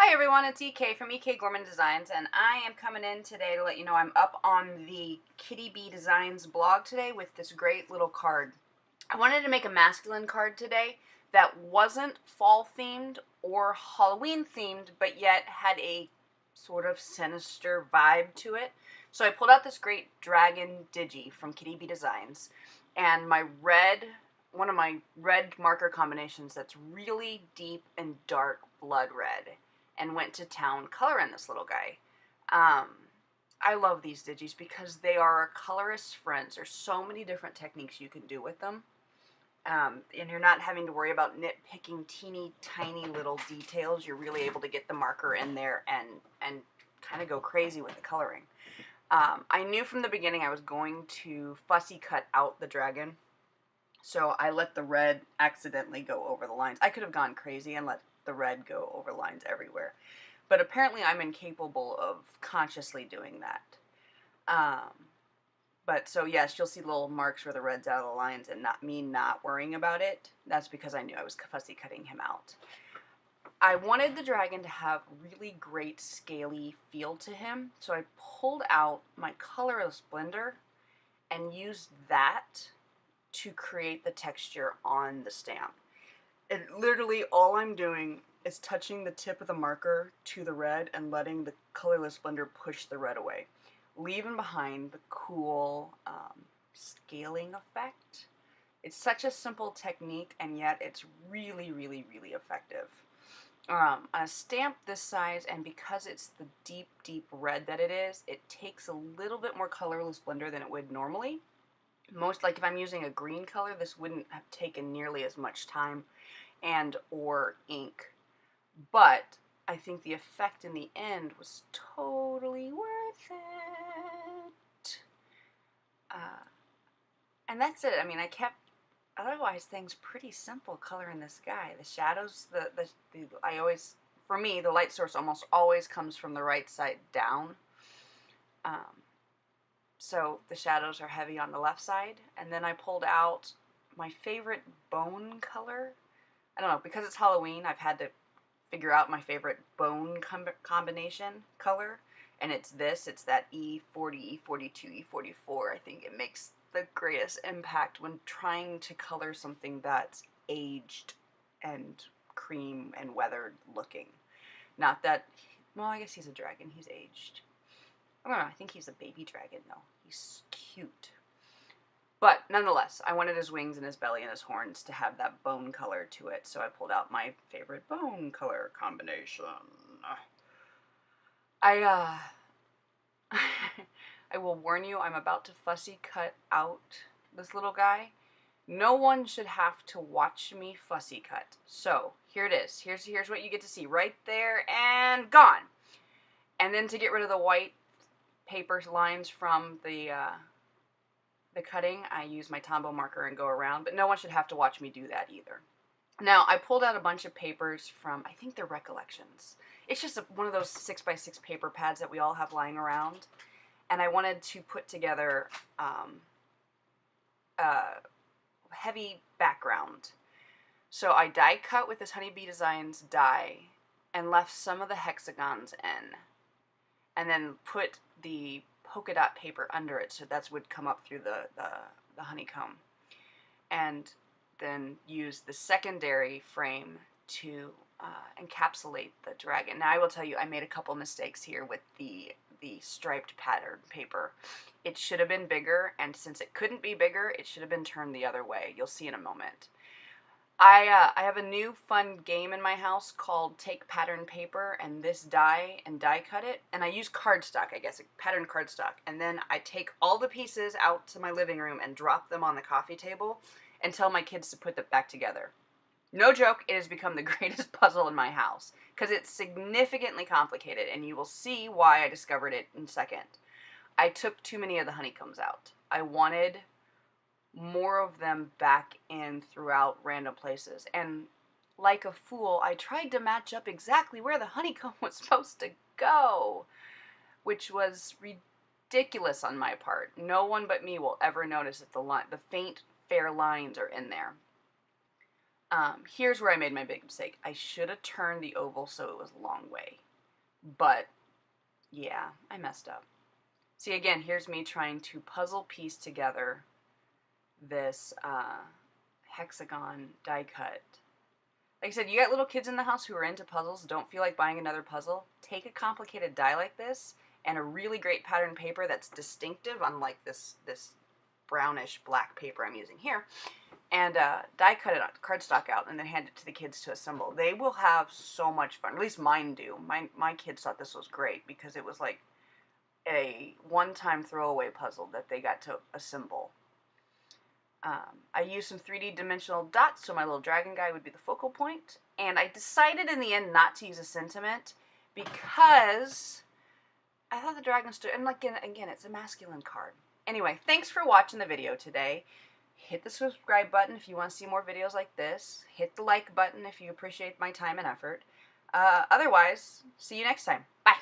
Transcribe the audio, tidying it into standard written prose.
Hi everyone, it's EK from EK Gorman Designs, and I am coming in today to let you know I'm up on the Kitty Bee Designs blog today with this great little card. I wanted to make a masculine card today that wasn't fall themed or Halloween themed, but yet had a sort of sinister vibe to it. So I pulled out this great dragon digi from Kitty Bee Designs, and one of my red marker combinations that's really deep and dark blood red, and went to town coloring this little guy. I love these digis because they are our colorist friends. There's so many different techniques you can do with them. And you're not having to worry about nitpicking teeny tiny little details. You're really able to get the marker in there and kind of go crazy with the coloring. I knew from the beginning I was going to fussy cut out the dragon, so I let the red accidentally go over the lines. I could have gone crazy and let the red go over lines everywhere, but apparently I'm incapable of consciously doing that. But so yes, you'll see little marks where the red's out of the lines, and not worrying about it. That's because I knew I was fussy cutting him out. I wanted the dragon to have really great scaly feel to him, so I pulled out my colorless blender and used that to create the texture on the stamp. And literally all I'm doing is touching the tip of the marker to the red and letting the colorless blender push the red away, leaving behind the cool scaling effect. It's such a simple technique, and yet it's really, really, really effective. On a stamp this size, and because it's the deep, deep red that it is, it takes a little bit more colorless blender than it would normally. Like if I'm using a green color, this wouldn't have taken nearly as much time and or ink. But I think the effect in the end was totally worth it. And that's it. I mean, I kept otherwise things pretty simple coloring this guy. The shadows, for me, the light source almost always comes from the right side down. So the shadows are heavy on the left side, and then I pulled out my favorite bone color. I don't know, because it's Halloween, I've had to figure out my favorite bone combination color, and it's that E40, E42, E44. I think it makes the greatest impact when trying to color something that's aged and cream and weathered looking. Not that, well, I guess he's a dragon, he's aged. I don't know, I think he's a baby dragon though. He's cute. But nonetheless, I wanted his wings and his belly and his horns to have that bone color to it, so I pulled out my favorite bone color combination. I will warn you, I'm about to fussy cut out this little guy. No one should have to watch me fussy cut. So, here it is. Here's what you get to see right there, and gone. And then to get rid of the white paper lines from the cutting, I use my Tombow marker and go around, but no one should have to watch me do that either. Now, I pulled out a bunch of papers from, I think they're Recollections. It's just one of those 6x6 paper pads that we all have lying around, and I wanted to put together a heavy background. So I die cut with this Honeybee Designs die and left some of the hexagons in, and then put the polka dot paper under it, so that would come up through the honeycomb, and then use the secondary frame to encapsulate the dragon. Now I will tell you, I made a couple mistakes here with the striped pattern paper. It should have been bigger, and since it couldn't be bigger, it should have been turned the other way. You'll see in a moment. I have a new fun game in my house called Take Pattern Paper and this die and die cut it, and I use cardstock, I guess, patterned cardstock, and then I take all the pieces out to my living room and drop them on the coffee table and tell my kids to put them back together. No joke, it has become the greatest puzzle in my house because it's significantly complicated, and you will see why I discovered it in a second. I took too many of the honeycombs out. I wanted more of them back in throughout random places, and like a fool, I tried to match up exactly where the honeycomb was supposed to go, which was ridiculous on my part. No one but me will ever notice if the faint fair lines are in there. Here's where I made my big mistake. I should have turned the oval so it was a long way. But, yeah, I messed up. See, again, here's me trying to puzzle piece together this hexagon die cut. Like I said, you got little kids in the house who are into puzzles, don't feel like buying another puzzle. Take a complicated die like this and a really great pattern paper that's distinctive, unlike this brownish black paper I'm using here, and die cut it on cardstock out and then hand it to the kids to assemble. They will have so much fun. At least mine do. My kids thought this was great because it was like a one-time throwaway puzzle that they got to assemble. I used some 3D dimensional dots so my little dragon guy would be the focal point, and I decided in the end not to use a sentiment because I thought the dragon stood, and like again, it's a masculine card. Anyway, thanks for watching the video today. Hit the subscribe button if you want to see more videos like this. Hit the like button if you appreciate my time and effort. Otherwise, see you next time. Bye.